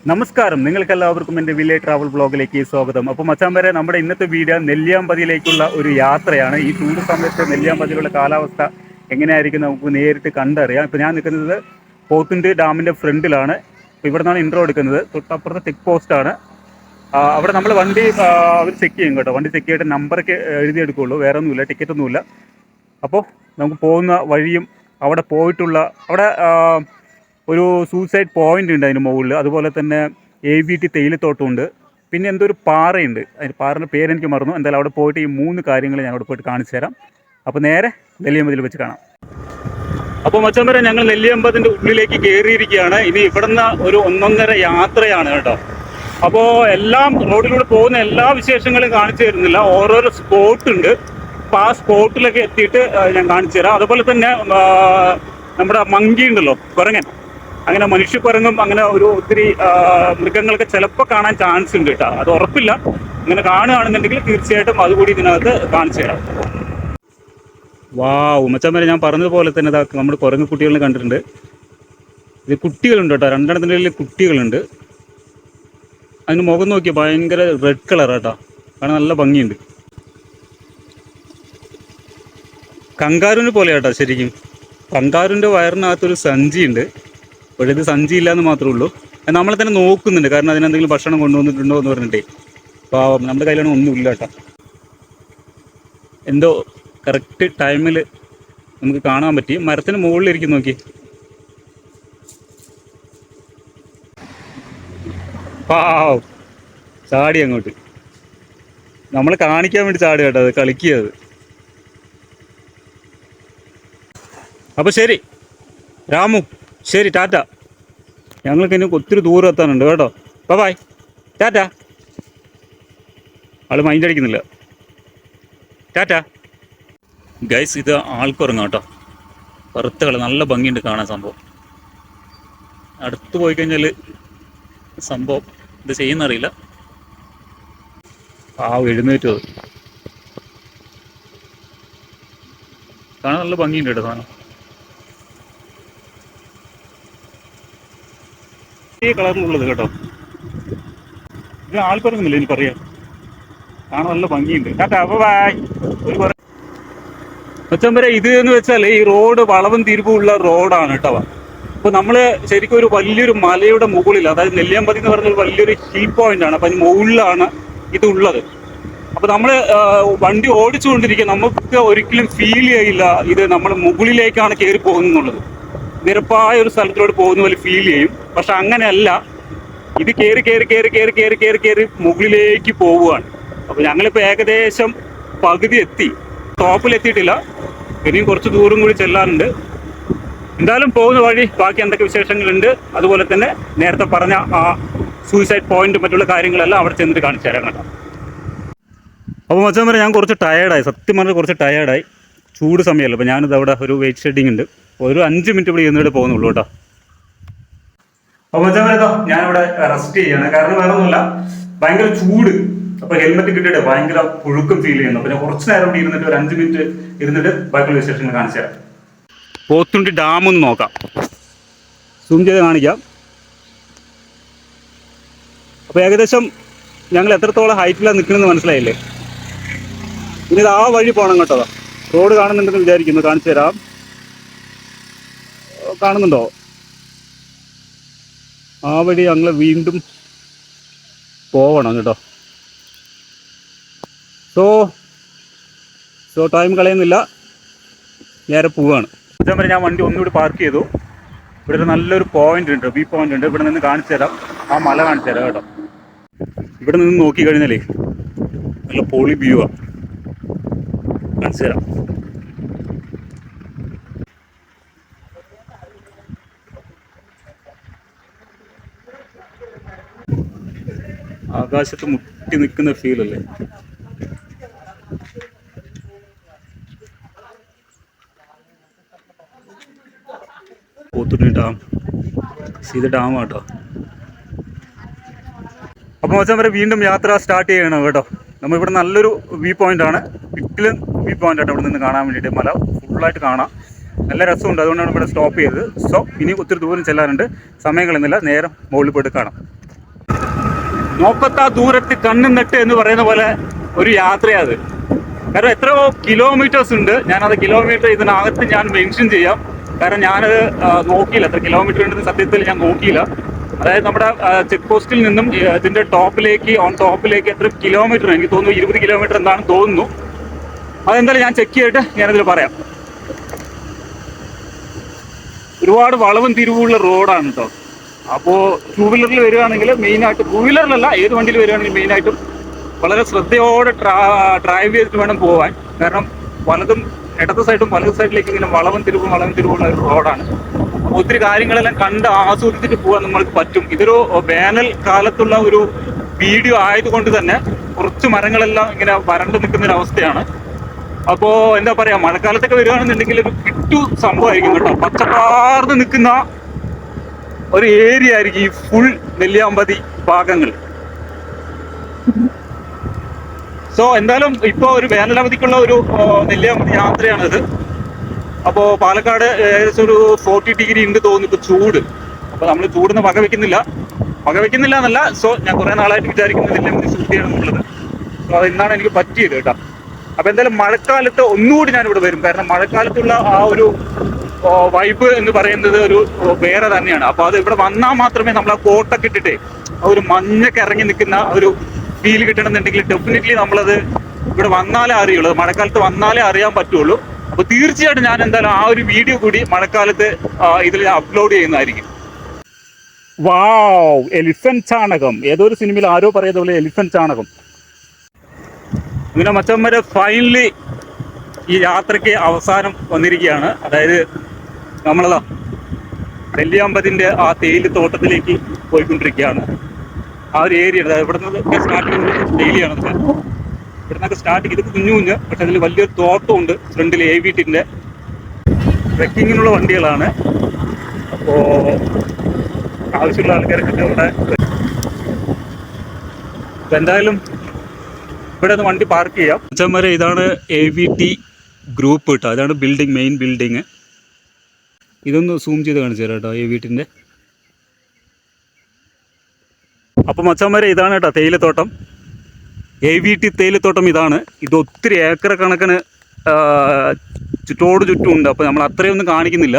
നമസ്കാരം, നിങ്ങൾക്കെല്ലാവർക്കും എൻ്റെ വില്ലേജ് ട്രാവൽ ബ്ലോഗിലേക്ക് സ്വാഗതം. അപ്പോൾ മച്ചാൻ വരെ നമ്മുടെ ഇന്നത്തെ വീഡിയോ നെല്ലിയാമ്പതിയിലേക്കുള്ള ഒരു യാത്രയാണ്. ഈ ചൂട് സമയത്ത് നെല്ലിയാമ്പതിയിലുള്ള കാലാവസ്ഥ എങ്ങനെയായിരിക്കും നമുക്ക് നേരിട്ട് കണ്ടറിയാം. ഇപ്പോൾ ഞാൻ നിൽക്കുന്നത് പോത്തുണ്ടി ഡാമിൻ്റെ ഫ്രണ്ടിലാണ്. ഇപ്പോൾ ഇവിടെ നിന്നാണ് ഇൻട്രോ എടുക്കുന്നത്. തൊട്ടപ്പുറത്തെ ചെക്ക് പോസ്റ്റാണ്. അവിടെ നമ്മൾ വണ്ടി അവർ ചെക്ക് ചെയ്യും കേട്ടോ. വണ്ടി ചെക്ക് ചെയ്തിട്ട് നമ്പറൊക്കെ എഴുതിയെടുക്കുകയുള്ളൂ, വേറെ ഒന്നുമില്ല, ടിക്കറ്റൊന്നുമില്ല. അപ്പോൾ നമുക്ക് പോകുന്ന വഴിയും അവിടെ പോയിട്ടുള്ള അവിടെ ഒരു സൂസൈഡ് പോയിന്റ് ഉണ്ട് അതിന് മുകളിൽ. അതുപോലെ തന്നെ AVT തേയിലത്തോട്ടമുണ്ട്. പിന്നെ എന്തോ ഒരു പാറയുണ്ട്, അതിന് പാറയുടെ പേരെനിക്ക് മറന്നു. എന്തായാലും അവിടെ പോയിട്ട് ഈ 3 കാര്യങ്ങൾ ഞാൻ അവിടെ പോയിട്ട് കാണിച്ചു തരാം. അപ്പോൾ നേരെ നെല്ലിയാമ്പതിയിൽ വെച്ച് കാണാം. അപ്പോൾ മച്ചാൻ വരെ ഞങ്ങൾ നെല്ലിയാമ്പതിൻ്റെ ഉള്ളിലേക്ക് കയറിയിരിക്കുകയാണ്. ഇനി ഇവിടുന്ന് ഒരു 1.5 യാത്രയാണ് കേട്ടോ. അപ്പോൾ എല്ലാം റോഡിലൂടെ പോകുന്ന എല്ലാ വിശേഷങ്ങളും കാണിച്ചു തരുന്നില്ല, ഓരോരോ സ്പോട്ട് ഉണ്ട്. അപ്പോൾ ആ സ്പോട്ടിലൊക്കെ എത്തിയിട്ട് ഞാൻ കാണിച്ചു തരാം. അതുപോലെ തന്നെ നമ്മുടെ മങ്കി ഉണ്ടല്ലോ, കുരങ്ങൻ, അങ്ങനെ മനുഷ്യക്കുരങ്ങും അങ്ങനെ ഒത്തിരി മൃഗങ്ങളൊക്കെ ചിലപ്പോൾ കാണാൻ ചാൻസ് ഉണ്ട് കേട്ടോ. അത് ഉറപ്പില്ല. അങ്ങനെ കാണുകയാണെന്നുണ്ടെങ്കിൽ തീർച്ചയായിട്ടും അതുകൂടി ഇതിനകത്ത് കാണിച്ചു തരാം. വാവ് മച്ചാൻ വരെ ഞാൻ പറഞ്ഞതുപോലെ തന്നെ നമ്മൾ കുരങ്ങ് കുട്ടികളെ കണ്ടിട്ടുണ്ട്. ഇത് കുട്ടികളുണ്ട് കേട്ടോ, 2 എണ്ണത്തിൻ്റെ കുട്ടികളുണ്ട്. അതിന് മുഖം നോക്കിയാൽ ഭയങ്കര റെഡ് കളർ കേട്ടോ, കാണാൻ നല്ല ഭംഗിയുണ്ട്. കങ്കാരുവിനെ പോലെ കേട്ടോ ശരിക്കും. കങ്കാരുവിൻ്റെ വയറിനകത്തൊരു സഞ്ചിയുണ്ട്, പക്ഷേ ഇത് സഞ്ചി ഇല്ലയെന്ന് മാത്രമേ ഉള്ളൂ. നമ്മളെ തന്നെ നോക്കുന്നുണ്ട്, കാരണം അതിനെന്തെങ്കിലും ഭക്ഷണം കൊണ്ടുവന്നിട്ടുണ്ടോ എന്ന് പറഞ്ഞിട്ടേ. പാവം, നമ്മുടെ കയ്യിലാണ് ഒന്നുമില്ല കേട്ടോ. എന്തോ കറക്റ്റ് ടൈമിൽ നമുക്ക് കാണാൻ പറ്റി. മരത്തിന് മുകളിലിരിക്കും, നോക്കി. പാവം, ചാടി അങ്ങോട്ട്. നമ്മൾ കാണിക്കാൻ വേണ്ടി ചാടി കേട്ടോ, അത് കളിക്കുക. അപ്പോൾ ശരി രാമു, ശരി, ടാറ്റ. ഞങ്ങൾക്ക് ഇനി ഒത്തിരി ദൂരം എത്താനുണ്ട് കേട്ടോ. Bye, tata. ആൾ മൈൻഡ് അടിക്കുന്നില്ല. ടാറ്റ ഗൈസ്, ഇത് ആൾക്കുറങ്ങാം കേട്ടോ. കറുത്ത കളർ, നല്ല ഭംഗിയുണ്ട് കാണാൻ സംഭവം. അടുത്ത് പോയി കഴിഞ്ഞാൽ സംഭവം ഇത് ചെയ്യുന്നറിയില്ല. എഴുന്നേറ്റത് കാണാൻ നല്ല ഭംഗിയുണ്ട് കേട്ടോ സാധനം. ഈ കളറിലുള്ളത് കേട്ടോ. ഇത് ആൾക്കുറങ്ങുന്നില്ല, എനിക്കറിയാം. കാണാൻ നല്ല ഭംഗിയുണ്ട്. ടാറ്റാ, ബൈ. ഒരു മച്ചാൻ വരെ ഇത് എന്ന് വെച്ചാൽ ഈ റോഡ് വളവും തിരിവുള്ള റോഡാണ് കേട്ടോ. അപ്പോൾ നമ്മൾ ശരിക്കും ഒരു വലിയൊരു മലയുടെ മുകളിൽ, അതായത് നെല്ലിയാമ്പതി എന്ന് പറഞ്ഞൊരു വലിയൊരു ഹിൽ പോയിന്റ് ആണ്. അപ്പം അതിന് മുകളിലാണ് ഇത് ഉള്ളത്. അപ്പോൾ നമ്മൾ വണ്ടി ഓടിച്ചുകൊണ്ടിരിക്കുക, നമുക്ക് ഒരിക്കലും ഫീൽ ചെയ്യില്ല ഇത് നമ്മൾ മുകളിലേക്കാണ് കയറി പോകുന്നുള്ളത്. നിരപ്പായ ഒരു സ്ഥലത്തിലോട്ട് പോകുന്ന പോലെ ഫീൽ ചെയ്യും. പക്ഷെ അങ്ങനെയല്ല, ഇത് കയറി കയറി കയറി കയറി കയറി കയറി കയറി മുകളിലേക്ക് പോവുകയാണ്. അപ്പോൾ ഞങ്ങളിപ്പോൾ ഏകദേശം പകുതി എത്തി, ടോപ്പിലെത്തിയിട്ടില്ല. ഇനിയും കുറച്ച് ദൂരം കൂടി ചെല്ലാറുണ്ട്. എന്തായാലും പോകുന്ന വഴി ബാക്കി എന്തൊക്കെ വിശേഷങ്ങളുണ്ട്, അതുപോലെ തന്നെ നേരത്തെ പറഞ്ഞ ആ സൂയിസൈഡ് പോയിന്റ് മറ്റുള്ള കാര്യങ്ങളെല്ലാം അവിടെ ചെന്നിട്ട് കാണിച്ചു തരാം കേട്ടോ. അപ്പോൾ മച്ചാൻ വരെ ഞാൻ കുറച്ച് ടയേർഡായി, സത്യം പറഞ്ഞാൽ കുറച്ച് ടയേർഡായി. ചൂട് സമയമല്ലോ. അപ്പോൾ ഞാനിത് അവിടെ ഒരു വെയിറ്റ് ഷെഡിങ് ഉണ്ട്, ഒരു 5 മിനിറ്റ് ഇവിടെ ഇരുന്നിട്ട് പോകുന്നുള്ളൂ കേട്ടോ. അപ്പോൾ മച്ചാൻ വരെ ഞാനിവിടെ റെസ്റ്റ് ചെയ്യാണ്, കാരണം വേറെ ഒന്നുമില്ല, ഭയങ്കര ചൂട്. അപ്പോൾ ഹെൽമെറ്റ് കിട്ടിയിട്ട് ഭയങ്കര പുഴുക്കം ഫീൽ ചെയ്യുന്നു. അപ്പോൾ ഞാൻ കുറച്ച് നേരം ഇവിടെ ഇരുന്നിട്ട് ഒരു 5 മിനിറ്റ് ഇരുന്നിട്ട് ബാക്കിയുള്ള വിശേഷങ്ങൾ കാണിച്ചു തരാം. പോത്തുണ്ടി ഡാം ഒന്ന് നോക്കാം, സൂം ചെയ്ത് കാണിക്കാം. അപ്പോൾ ഏകദേശം ഞങ്ങൾ എത്രത്തോളം ഹൈറ്റിലാണ് നിൽക്കണമെന്ന് മനസ്സിലായില്ലേ. ഇനി ഇത് ആ വഴി പോകണം കേട്ടോ. റോഡ് കാണുന്നുണ്ടെന്ന് വിചാരിക്കുന്നു, കാണിച്ചു തരാം. കാണുന്നുണ്ടോ? ആ വഴി ഞങ്ങൾ വീണ്ടും പോകണം കേട്ടോ. സോ ടൈം കളയുന്നില്ല, നേരെ പോവുകയാണ്. അതേപോലെ ഞാൻ വണ്ടി ഒന്നുകൂടി പാർക്ക് ചെയ്തു. ഇവിടെ ഒരു നല്ലൊരു പോയിന്റ് ഉണ്ട്, വ്യൂ പോയിന്റ് ഉണ്ട്. ഇവിടെ നിന്ന് കാണിച്ചു തരാം, ആ മല കാണിച്ചു തരാം കേട്ടോ. ഇവിടെ നിന്ന് നോക്കി കഴിഞ്ഞാലേ നല്ല പൊളി വ്യൂ ആണ്, കാണിച്ചു തരാം. ആകാശത്ത് മുട്ടി നിൽക്കുന്ന ഫീലല്ലേ. പോത്തുണ്ടി ഡാം, ഇത് ഡാം കേട്ടോ. അപ്പോൾ മച്ചാൻ വരെ വീണ്ടും യാത്ര സ്റ്റാർട്ട് ചെയ്യണം കേട്ടോ. നമ്മളിവിടെ നല്ലൊരു വ്യൂ പോയിന്റ് ആണ്, കിട്ടിലും വ്യൂ പോയിന്റ് ആയിട്ട് ഇവിടെ നിന്ന് കാണാൻ വേണ്ടിയിട്ട്. മല ഫുള്ളായിട്ട് കാണാം, നല്ല രസമുണ്ട്. അതുകൊണ്ടാണ് ഇവിടെ സ്റ്റോപ്പ് ചെയ്തത്. സോ ഇനി ഒത്തിരി ദൂരം ചെല്ലാറുണ്ട്, സമയം കളയുന്നില്ല, നേരം മുകളിൽ പോയിട്ട് കാണാം. നോക്കത്താ ദൂരത്ത് കണ്ണും നട്ട് എന്ന് പറയുന്ന പോലെ ഒരു യാത്രയത്. കാരണം എത്രയോ കിലോമീറ്റേഴ്സ് ഉണ്ട്. ഞാനത് കിലോമീറ്റർ ഇതിനകത്ത് ഞാൻ മെൻഷൻ ചെയ്യാം. കാരണം ഞാനത് നോക്കിയില്ല, എത്ര കിലോമീറ്റർ ഉണ്ടെന്ന് സത്യത്തിൽ ഞാൻ നോക്കിയില്ല. അതായത് നമ്മുടെ ചെക്ക് പോസ്റ്റിൽ നിന്നും ഇതിന്റെ ഓൺ ടോപ്പിലേക്ക് എത്ര കിലോമീറ്റർ, എനിക്ക് തോന്നുന്നു 20 കിലോമീറ്റർ എന്താണെന്ന് തോന്നുന്നു. അതെന്തായാലും ഞാൻ ചെക്ക് ചെയ്തിട്ട് ഞാനതിൽ പറയാം. ഒരുപാട് വളവും തിരിവുള്ള റോഡാണ് കേട്ടോ. അപ്പോൾ ടൂ വീലറിൽ വരികയാണെങ്കിൽ മെയിനായിട്ട്, ടൂ വീലറിലല്ല ഏത് വണ്ടിയിൽ വരികയാണെങ്കിൽ മെയിനായിട്ടും വളരെ ശ്രദ്ധയോടെ ഡ്രൈവ് ചെയ്തിട്ട് വേണം പോകാൻ. കാരണം വലതും ഇടത് സൈഡും വലത് സൈഡിലേക്ക് ഇങ്ങനെ വളവും തിരിവുള്ള ഒരു റോഡാണ്. അപ്പോൾ ഒത്തിരി കാര്യങ്ങളെല്ലാം കണ്ട് ആസ്വദിച്ചിട്ട് പോകാൻ നമ്മൾക്ക് പറ്റും. ഇതൊരു വേനൽ കാലത്തുള്ള ഒരു വീഡിയോ ആയതുകൊണ്ട് തന്നെ കുറച്ച് മരങ്ങളെല്ലാം ഇങ്ങനെ വരണ്ട് നിൽക്കുന്ന ഒരു അവസ്ഥയാണ്. അപ്പോൾ എന്താ പറയാ, മഴക്കാലത്തൊക്കെ വരികയാണെന്നുണ്ടെങ്കിൽ ഒരു കിട്ടു സംഭവമായിരിക്കും കേട്ടോ. പച്ചപ്പാർന്ന് നിൽക്കുന്ന ഒരു ഏരിയ ആയിരിക്കും ഈ ഫുൾ നെല്ലിയാമ്പതി ഭാഗങ്ങൾ. സോ എന്തായാലും ഇപ്പോൾ ഒരു വേനലവധിക്കുള്ള ഒരു നെല്ലിയാമ്പതി യാത്രയാണിത്. അപ്പോൾ പാലക്കാട് ഏകദേശം ഒരു 40 ഡിഗ്രി ഉണ്ട് തോന്നുന്നു ഇപ്പോൾ ചൂട്. അപ്പോൾ നമ്മൾ ചൂടിന് വകവെക്കുന്നില്ല എന്നല്ല. സോ ഞാൻ കുറേ നാളായിട്ട് വിചാരിക്കുന്നത് നെല്ലിയാമ്പതി ഷൂട്ട് ചെയ്യണമെന്നുള്ളത്. സോ അത് ഇന്നാണ് എനിക്ക് പറ്റിയത് കേട്ടോ. അപ്പോൾ എന്തായാലും മഴക്കാലത്ത് ഒന്നുകൂടി ഞാനിവിടെ വരും. കാരണം മഴക്കാലത്തുള്ള ആ ഒരു വൈബ് എന്ന് പറയുന്നത് ഒരു വേറെ തന്നെയാണ്. അപ്പോൾ അത് ഇവിടെ വന്നാൽ മാത്രമേ നമ്മൾ ആ കോട്ടൊക്കെ ഇട്ടിട്ട് ആ ഒരു മഞ്ഞൊക്കെ ഇറങ്ങി നിൽക്കുന്ന ഒരു ഫീൽ കിട്ടണമെന്നുണ്ടെങ്കിൽ ഡെഫിനറ്റ്ലി നമ്മളത് ഇവിടെ വന്നാലേ അറിയുള്ളൂ, മഴക്കാലത്ത് വന്നാലേ അറിയാൻ പറ്റുള്ളൂ. അപ്പോൾ തീർച്ചയായിട്ടും ഞാൻ എന്തായാലും ആ ഒരു വീഡിയോ കൂടി മഴക്കാലത്ത് ഇതിൽ അപ്ലോഡ് ചെയ്യുന്നതായിരിക്കും. വാവ്, എലിഫന്റ് ചാണകം. ഏതൊരു സിനിമയിൽ ആരോ പറയുന്ന പോലെ എലിഫന്റ് ചാണകം. ഇങ്ങനെ മച്ചന്മാരെ ഫൈനലി ഈ യാത്രയ്ക്ക് അവസാനം വന്നിരിക്കുകയാണ്. അതായത് നമ്മളതാ നെല്ലിയാമ്പതിൻ്റെ ആ തേയിലത്തോട്ടത്തിലേക്ക് പോയിക്കൊണ്ടിരിക്കുകയാണ്. ആ ഒരു ഏരിയ ഇവിടെ നിന്നൊക്കെ സ്റ്റാർട്ട് ചെയ്യുന്നത് ഡെയിലിയാണ്. ഇവിടെ നിന്നൊക്കെ സ്റ്റാർട്ട് ചെയ്ത് കുഞ്ഞു, പക്ഷെ അതിൽ വലിയൊരു തോട്ടമുണ്ട് ഫ്രണ്ടിൽ. AVTൻ്റെ ട്രെക്കിങ്ങിനുള്ള വണ്ടികളാണ്. അപ്പോൾ ആവശ്യമുള്ള ആൾക്കാരൊക്കെ ഇവിടെ. എന്തായാലും ഇവിടെ നിന്ന് വണ്ടി പാർക്ക് ചെയ്യാം. അച്ഛന്മാരെ ഇതാണ് AVT ഗ്രൂപ്പ് കേട്ടോ. അതാണ് ബിൽഡിങ്, മെയിൻ ബിൽഡിങ്. ഇതൊന്ന് സൂം ചെയ്ത് കാണിച്ചു തരാം കേട്ടോ AVTൻ്റെ. അപ്പം മച്ചന്മാരെ ഇതാണ് കേട്ടോ തേയിലത്തോട്ടം. AVT തേയിലത്തോട്ടം ഇതാണ്. ഇത് ഒത്തിരി ഏക്കർ കണക്കിന് ചുറ്റോട് ചുറ്റുമുണ്ട്. അപ്പോൾ നമ്മൾ അത്രയൊന്നും കാണിക്കുന്നില്ല,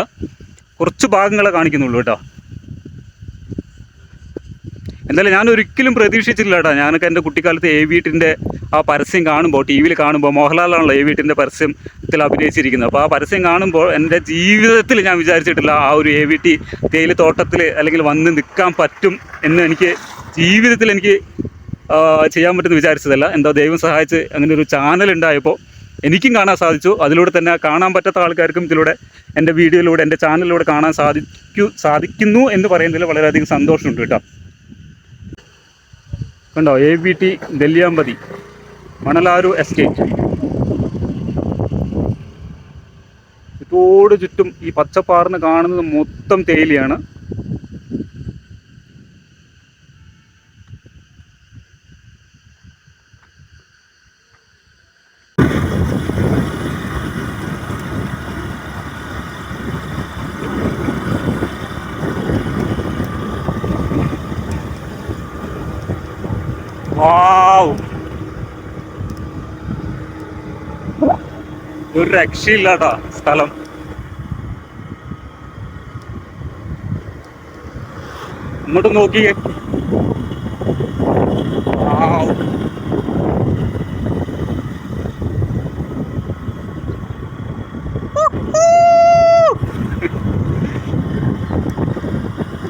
കുറച്ച് ഭാഗങ്ങളെ കാണിക്കുന്നുള്ളൂ കേട്ടോ. എന്തായാലും ഞാൻ ഒരിക്കലും പ്രതീക്ഷിച്ചില്ല കേട്ടോ. ഞാനൊക്കെ എൻ്റെ കുട്ടിക്കാലത്ത് AVTൻ്റെ ആ പരസ്യം കാണുമ്പോൾ, TV യിൽ കാണുമ്പോൾ, മോഹൻലാലാണല്ലോ AVTൻ്റെ പരസ്യത്തിൽ അഭിനയിച്ചിരിക്കുന്നത്. അപ്പോൾ ആ പരസ്യം കാണുമ്പോൾ എൻ്റെ ജീവിതത്തിൽ ഞാൻ വിചാരിച്ചിട്ടില്ല ആ ഒരു AVT തേയിലത്തോട്ടത്തിൽ അല്ലെങ്കിൽ വന്ന് നിൽക്കാൻ പറ്റും എന്ന്. എനിക്ക് ജീവിതത്തിൽ എനിക്ക് ചെയ്യാൻ പറ്റുമെന്ന് വിചാരിച്ചതല്ല. എന്താ ദൈവം സഹായിച്ച് അങ്ങനെ ഒരു ചാനൽ ഉണ്ടായപ്പോൾ എനിക്കും കാണാൻ സാധിച്ചു. അതിലൂടെ തന്നെ കാണാൻ പറ്റാത്ത ആൾക്കാർക്കും ഇതിലൂടെ എൻ്റെ വീഡിയോയിലൂടെ, എൻ്റെ ചാനലിലൂടെ കാണാൻ സാധിക്കുന്നു എന്ന് പറയുന്നതിൽ വളരെയധികം സന്തോഷമുണ്ട് കേട്ടോ. കണ്ടോ, AVT നെല്ലിയാമ്പതി മണലാരു എസ്റ്റേറ്റ്. ചുറ്റോട് ചുറ്റും ഈ പച്ചപ്പാർന്ന് കാണുന്നത് മൊത്തം തേയിലയാണ്. ഒരു രക്ഷയില്ലാട്ടാ സ്ഥലം. ഇങ്ങോട്ട് നോക്കിയേ.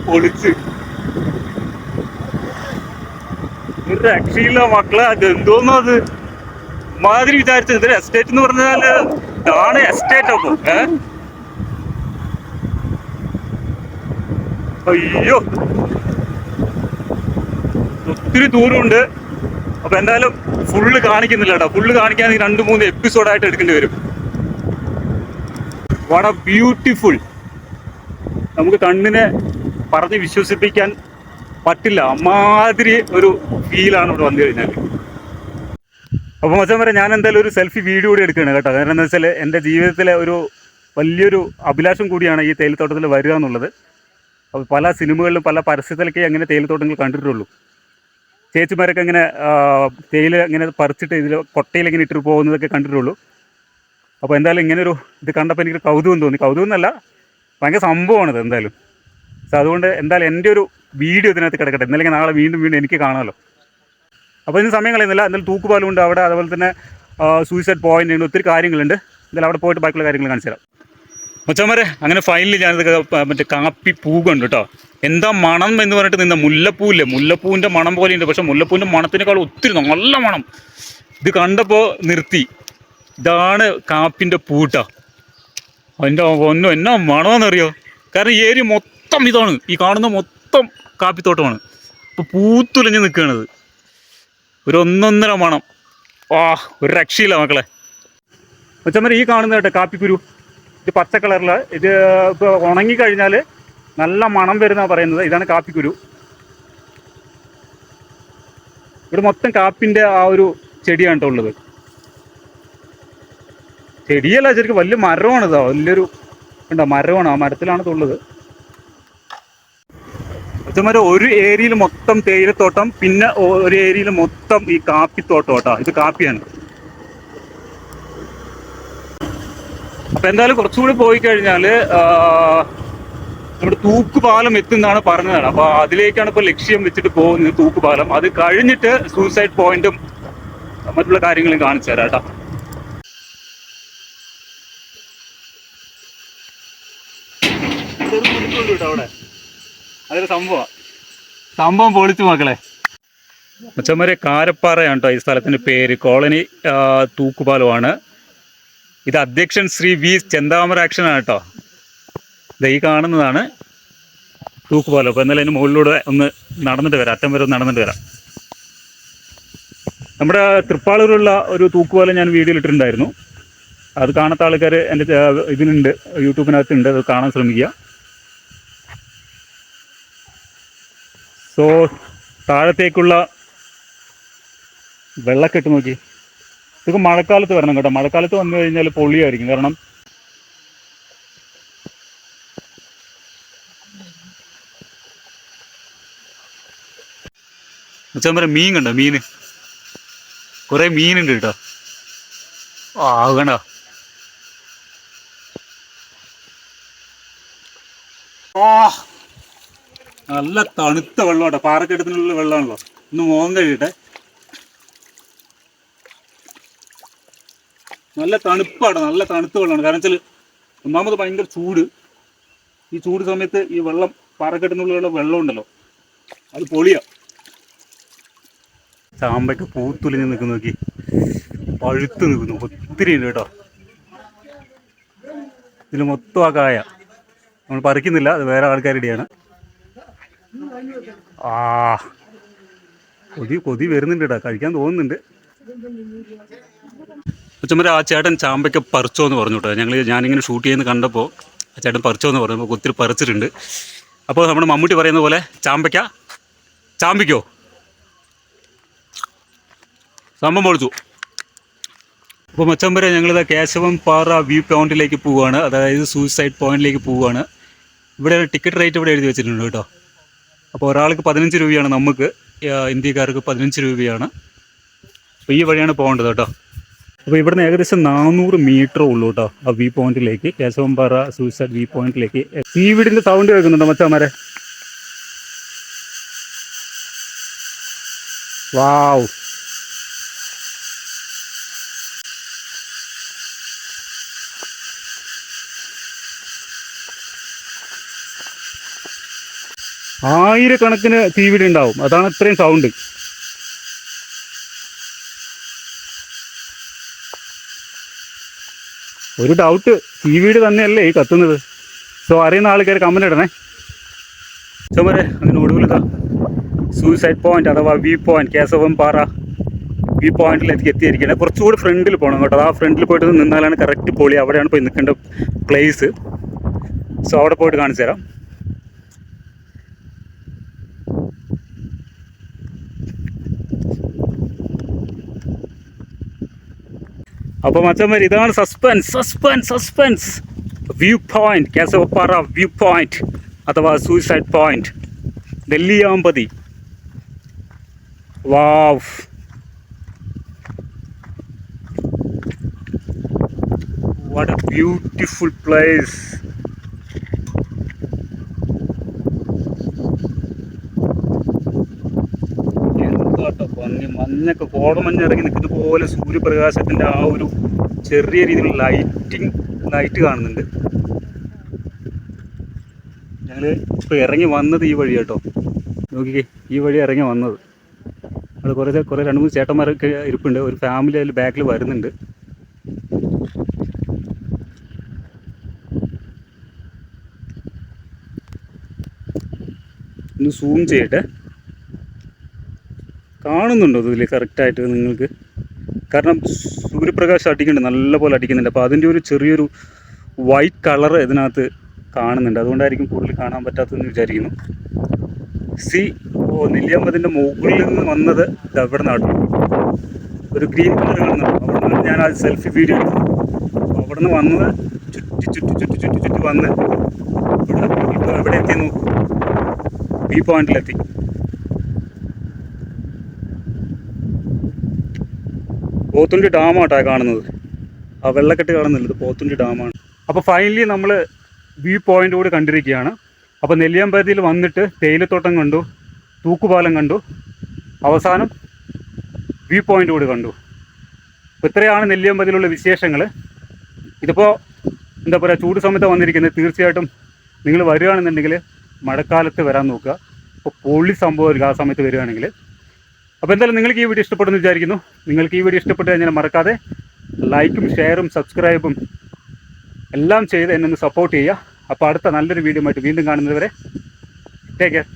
പൊളിച്ച് ഒരു രക്ഷയില്ല മക്കളെ. അതെന്തോന്നോ അത് മാതിരി വിചാരിച്ചത്. ഇതൊരു എസ്റ്റേറ്റ് എന്ന് പറഞ്ഞാല് ആണ് എസ്റ്റേറ്റ്. അപ്പൊ അയ്യോ ഒത്തിരി ദൂരമുണ്ട്. അപ്പൊ എന്തായാലും ഫുള്ള് കാണിക്കുന്നില്ല കേട്ടോ. ഫുള്ള് കാണിക്കാൻ 2-3 എപ്പിസോഡായിട്ട് എടുക്കേണ്ടി വരും. What A beautiful. നമുക്ക് കണ്ണിനെ പറഞ്ഞ് വിശ്വസിപ്പിക്കാൻ പറ്റില്ല, അമ്മാതിരി ഒരു ഫീലാണ് ഇവിടെ വന്നു കഴിഞ്ഞാൽ. അപ്പോൾ മച്ചാൻ വരെ ഞാൻ എന്തായാലും ഒരു സെൽഫി വീഡിയോ കൂടി എടുക്കുകയാണ് കേട്ടോ. കാരണം എന്താ വെച്ചാൽ എൻ്റെ ജീവിതത്തിലെ ഒരു വലിയൊരു അഭിലാഷം കൂടിയാണ് ഈ തേയിലത്തോട്ടത്തിൽ വരിക എന്നുള്ളത്. അപ്പോൾ പല സിനിമകളിലും പല പരസ്യത്തിലൊക്കെ അങ്ങനെ തേയിലത്തോട്ടങ്ങൾ കണ്ടിട്ടുള്ളൂ. ചേച്ചിമാരൊക്കെ ഇങ്ങനെ തേയില ഇങ്ങനെ പറിച്ചിട്ട് ഇതിൽ കൊട്ടയിലിങ്ങനെ ഇട്ടിട്ട് പോകുന്നതൊക്കെ കണ്ടിട്ടുള്ളൂ. അപ്പോൾ എന്തായാലും ഇങ്ങനൊരു ഇത് കണ്ടപ്പോൾ എനിക്കൊരു കൗതുകം തോന്നി. കൗതുകം എന്നല്ല, ഭയങ്കര സംഭവമാണിത് എന്തായാലും. സോ അതുകൊണ്ട് എന്തായാലും എൻ്റെ ഒരു വീഡിയോ ഇതിനകത്ത് കിടക്കട്ടെ, എന്നാലും നാളെ വീണ്ടും എനിക്ക് കാണാമല്ലോ. അപ്പോൾ ഇതിന് സമയം കളയുന്നില്ല. എന്തായാലും തൂക്കുപാലമുണ്ട് അവിടെ, അതുപോലെ തന്നെ സൂയിസൈഡ് പോയിൻ്റ് ഉണ്ട്, ഒത്തിരി കാര്യങ്ങളുണ്ട്. എന്തായാലും അവിടെ പോയിട്ട് ബാക്കിയുള്ള കാര്യങ്ങൾ കാണിച്ചു തരാം. മച്ചാന്മാരെ, അങ്ങനെ ഫൈനലി ഞാനിത് മറ്റേ കാപ്പി പൂവുണ്ട് കേട്ടോ. എന്താ മണം എന്ന് പറഞ്ഞിട്ട് നിന്ന മുല്ലപ്പൂവില്ലേ, മുല്ലപ്പൂവിൻ്റെ മണം പോലെയുണ്ട്. പക്ഷേ മുല്ലപ്പൂവിൻ്റെ മണത്തിനേക്കാൾ ഒത്തിരി നല്ല മണം. ഇത് കണ്ടപ്പോൾ നിർത്തി. ഇതാണ് കാപ്പിൻ്റെ പൂട്ടാ. അതിൻ്റെ ഒന്നും എന്നാ മണമെന്നറിയോ? കാരണം ഈ ഏരിയ മൊത്തം ഇതാണ്, ഈ കാണുന്ന മൊത്തം കാപ്പിത്തോട്ടമാണ്. ഇപ്പോൾ പൂത്തുലഞ്ഞ് നിൽക്കുകയാണത്. ഒരു ഒന്നൊന്നര മണം. ഒരു രക്ഷയില്ല മക്കളെ. മച്ചന്മാരെ, ഈ കാണുന്ന കേട്ടോ കാപ്പിക്കുരു, ഇത് പച്ച കളറിൽ, ഇത് ഇപ്പോൾ ഉണങ്ങിക്കഴിഞ്ഞാൽ നല്ല മണം വരുന്ന പറയുന്നത്. ഇതാണ് കാപ്പിക്കുരു. ഇവിടെ മൊത്തം കാപ്പിൻ്റെ ആ ഒരു ചെടിയാണ് കേട്ടോ ഉള്ളത്. ചെടിയല്ല, ശരിക്കും വലിയ മരമാണ്. ഇതാ വലിയൊരു ഉണ്ടോ മരമാണ്, ആ മരത്തിലാണ് ഉള്ളത്. മച്ചന്മാരെ, ഒരു ഏരിയയിൽ മൊത്തം തേയിലത്തോട്ടം, പിന്നെ ഒരു ഏരിയയിൽ മൊത്തം ഈ കാപ്പിത്തോട്ടം കേട്ടോ. ഇത് കാപ്പിയാണ്. അപ്പം എന്തായാലും കുറച്ചുകൂടി പോയി കഴിഞ്ഞാൽ നമ്മുടെ തൂക്കുപാലം എത്തുന്നതാണ് പറഞ്ഞതാണ്. അപ്പോൾ അതിലേക്കാണ് ഇപ്പോൾ ലക്ഷ്യം വെച്ചിട്ട് പോകുന്നത്, തൂക്കുപാലം. അത് കഴിഞ്ഞിട്ട് സൂയിസൈഡ് പോയിന്റും മറ്റുള്ള കാര്യങ്ങളും കാണിച്ചു തരാം കേട്ടോ. അവിടെ അതൊരു സംഭവം പൊളിച്ചു മക്കളെ. മച്ചന്മാരെ, കാരപ്പാറയാണ് കേട്ടോ ഈ സ്ഥലത്തിൻ്റെ പേര്. കോളനി തൂക്കുപാലമാണ്. ഇത് അധ്യക്ഷൻ ശ്രീ വി ചെന്താമരാക്ഷനാണ് കേട്ടോ. ഇത് ഈ കാണുന്നതാണ് തൂക്കുപാലം. അപ്പോൾ എന്നാലും അതിന് മുകളിലൂടെ ഒന്ന് നടന്നിട്ട് വരാം, അറ്റം വരെ ഒന്ന് നടന്നിട്ട് വരാം. നമ്മുടെ തൃപ്പാളൂരുള്ള ഒരു തൂക്കുപാലം ഞാൻ വീഡിയോയിൽ ഇട്ടിട്ടുണ്ടായിരുന്നു. അത് കാണാത്ത ആൾക്കാർ എൻ്റെ ഇതിനുണ്ട്, യൂട്യൂബിനകത്തുണ്ട്, അത് കാണാൻ ശ്രമിക്കുക. സോ താഴത്തേക്കുള്ള വെള്ളക്കെട്ട് നോക്കി. ഇതൊക്കെ മഴക്കാലത്ത് വരണം കേട്ടോ. മഴക്കാലത്ത് വന്നു കഴിഞ്ഞാൽ പൊള്ളിയായിരിക്കും. കാരണം മച്ചാൻ മീൻ കണ്ടോ? മീൻ കുറേ മീനുണ്ട് കേട്ടോ. കണ്ടോ? നല്ല തണുത്ത വെള്ളം കേട്ടോ. പാറക്കെട്ടത്തിനുള്ള വെള്ളമാണല്ലോ. ഒന്ന് മോഹം കഴിയട്ടെ. നല്ല തണുപ്പാണ്, നല്ല തണുത്ത വെള്ളമാണ്. കാരണം വെച്ചാൽ ഒന്നാമത് ഭയങ്കര ചൂട്. ഈ ചൂട് സമയത്ത് ഈ വെള്ളം, പാറക്കെട്ടിനുള്ള വെള്ളം ഉണ്ടല്ലോ, അത് പൊളിയാ. ചാമ്പയ്ക്ക് പൂത്തുലിഞ്ഞ് നിൽക്കുന്നു, നോക്കി പഴുത്ത് നിൽക്കുന്നു. ഒത്തിരി ഉണ്ട് കേട്ടോ. ഇതിൽ മൊത്തം ആ കായ നമ്മൾ പറിക്കുന്നില്ല, അത് വേറെ ആൾക്കാരുടെയാണ്. കൊതി വരുന്നുണ്ട് കേട്ടോ, കഴിക്കാൻ തോന്നുന്നുണ്ട്. അച്ഛന്മാരെ, ആ ചേട്ടൻ ചാമ്പയ്ക്ക പറിച്ചോ എന്ന് പറഞ്ഞു കേട്ടോ. ഞാനിങ്ങനെ ഷൂട്ട് ചെയ്യുന്നത് കണ്ടപ്പോൾ ആ ചേട്ടൻ പറിച്ചോ എന്ന് പറഞ്ഞു. അപ്പോൾ ഒത്തിരി പറിച്ചിട്ടുണ്ട്. അപ്പോൾ നമ്മുടെ മമ്മൂട്ടി പറയുന്ന പോലെ ചാമ്പിക്കോ സംഭവം പൊളിച്ചു. അപ്പോൾ മച്ചമ്പരെ, ഞങ്ങളിത് കേശവം പാറ വ്യൂ പോയിന്റിലേക്ക് പോവുകയാണ്, അതായത് സൂയിസൈഡ് പോയിന്റിലേക്ക് പോവുകയാണ്. ഇവിടെ ടിക്കറ്റ് റേറ്റ് ഇവിടെ എഴുതി വെച്ചിട്ടുണ്ട് കേട്ടോ. അപ്പോൾ ഒരാൾക്ക് 15 രൂപയാണ്, നമുക്ക് ഇന്ത്യക്കാർക്ക് 15 രൂപയാണ്. അപ്പോൾ ഈ വഴിയാണ് പോകേണ്ടത് കേട്ടോ. അപ്പോൾ ഇവിടുന്ന് ഏകദേശം 400 മീറ്റർ ഉള്ളൂ കേട്ടോ ആ വ്യൂ പോയിന്റിലേക്ക്, കേശവംപാറ സൂയിസൈഡ് വ്യൂ പോയിന്റിലേക്ക്. സീവീഡിൻ്റെ സൗണ്ട് കേൾക്കുന്നുണ്ടോ മച്ചാമാരെ? വാവ്, ആയിരക്കണക്കിന് സീവീഡ് ഉണ്ടാവും, അതാണ് ഇത്രയും സൗണ്ട്. ഒരു ഡൗട്ട്, സീവീഡ് തന്നെയല്ലേ ഈ കത്തുന്നത്? സോ അറിയുന്ന ആൾക്കാർ കമന്റ് ഇടണേ. ചോമരെ, അതിന് ഒടുവിലതാ സൂയിസൈഡ് പോയിന്റ് അഥവാ വ്യൂ പോയിന്റ്, കേശവംപാറ വ്യൂ പോയിന്റിലേക്ക് എത്തിയിരിക്കുകയാണ്. കുറച്ചുകൂടി ഫ്രണ്ടിൽ പോകണം കേട്ടോ. ആ ഫ്രണ്ടിൽ പോയിട്ട് നിന്നാലാണ് കറക്റ്റ് പൊളി. അവിടെയാണ് പോയി നിൽക്കേണ്ട പ്ലേസ്. സോ അവിടെ പോയിട്ട് കാണിച്ചു തരാം. അപ്പോൾ മച്ചന്മാർ, ഇതാണ് suspense view point, Keshavappara view point അഥവാ suicide point, Nelliyampathy. Wow, what a beautiful place. എന്താട്ടോ ഭംഗി, മഞ്ഞൊക്കെ കോടമഞ്ഞ് ഇറങ്ങി നിൽക്കുന്ന പോലെ സൂര്യപ്രകാശത്തിന്റെ ആ ഒരു ചെറിയ രീതിയിലുള്ള ലൈറ്റ് കാണുന്നുണ്ട്. ഞങ്ങൾ ഇപ്പോൾ ഇറങ്ങി വന്നത് ഈ വഴി കേട്ടോ, നോക്കിക്കേ, ഈ വഴി ഇറങ്ങി വന്നത്. അത് കുറേ 2-3 ചേട്ടന്മാരൊക്കെ ഇരിപ്പുണ്ട്, ഒരു ഫാമിലി അതിൽ ബാക്കിൽ വരുന്നുണ്ട്. ഒന്ന് സൂം ചെയ്യട്ടെ, കാണുന്നുണ്ടോ ഇതിൽ കറക്റ്റായിട്ട് നിങ്ങൾക്ക്? കാരണം സൂര്യപ്രകാശം അടിക്കുന്നുണ്ട്, നല്ലപോലെ അടിക്കുന്നുണ്ട്. അപ്പോൾ അതിൻ്റെ ഒരു ചെറിയൊരു വൈറ്റ് കളർ ഇതിനകത്ത് കാണുന്നുണ്ട്, അതുകൊണ്ടായിരിക്കും കൂടുതൽ കാണാൻ പറ്റാത്തതെന്ന് വിചാരിക്കുന്നു. നെല്ലിയാമ്പതിൻ്റെ മുകളിൽ നിന്ന് വന്നത് ഇവിടെ നാട്ടു ഒരു ഗ്രീൻ കളർ കാണുന്നത്, അവിടെ നിന്നാണ് ഞാൻ ആ സെൽഫി വീഡിയോ എടുത്തത്. അവിടെ നിന്ന് വന്നത് ചുറ്റി വന്ന് ഇപ്പോൾ എവിടെ എത്തി നോക്കൂ, ഈ പോയിന്റിലെത്തി. പോത്തുണ്ടി ഡാമായിട്ടാണ് കാണുന്നത്, ആ വെള്ളക്കെട്ട് കാണുന്നില്ല, ഇത് പോത്തുണ്ടി ഡാമാണ്. അപ്പോൾ ഫൈനലി നമ്മൾ വ്യൂ പോയിന്റ് കൂടി കണ്ടിരിക്കുകയാണ്. അപ്പോൾ നെല്ലിയാമ്പതിയിൽ വന്നിട്ട് തേയിലത്തോട്ടം കണ്ടു, തൂക്കുപാലം കണ്ടു, അവസാനം വ്യൂ പോയിന്റ് കൂടി കണ്ടു. അപ്പോൾ ഇത്രയാണ് നെല്ലിയാമ്പതിയിലുള്ള വിശേഷങ്ങൾ. ഇതിപ്പോൾ എന്താ പറയുക, ചൂട് സമയത്ത് വന്നിരിക്കുന്നത്. തീർച്ചയായിട്ടും നിങ്ങൾ വരികയാണെന്നുണ്ടെങ്കിൽ മഴക്കാലത്ത് വരാൻ നോക്കുക, അപ്പോൾ പൊള്ളി സംഭവമായിരിക്കും ആ സമയത്ത് വരികയാണെങ്കിൽ. അപ്പോൾ എന്തായാലും നിങ്ങൾക്ക് ഈ വീഡിയോ ഇഷ്ടപ്പെടുന്നു വിചാരിക്കുന്നു. നിങ്ങൾക്ക് ഈ വീഡിയോ ഇഷ്ടപ്പെട്ട് കഴിഞ്ഞാൽ മറക്കാതെ ലൈക്കും ഷെയറും സബ്സ്ക്രൈബും എല്ലാം ചെയ്ത് എന്നെ ഒന്ന് സപ്പോർട്ട് ചെയ്യുക. അപ്പോൾ അടുത്ത നല്ലൊരു വീഡിയോ ആയിട്ട് വീണ്ടും കാണുന്നതുവരെ ടേക്ക് കെയർ.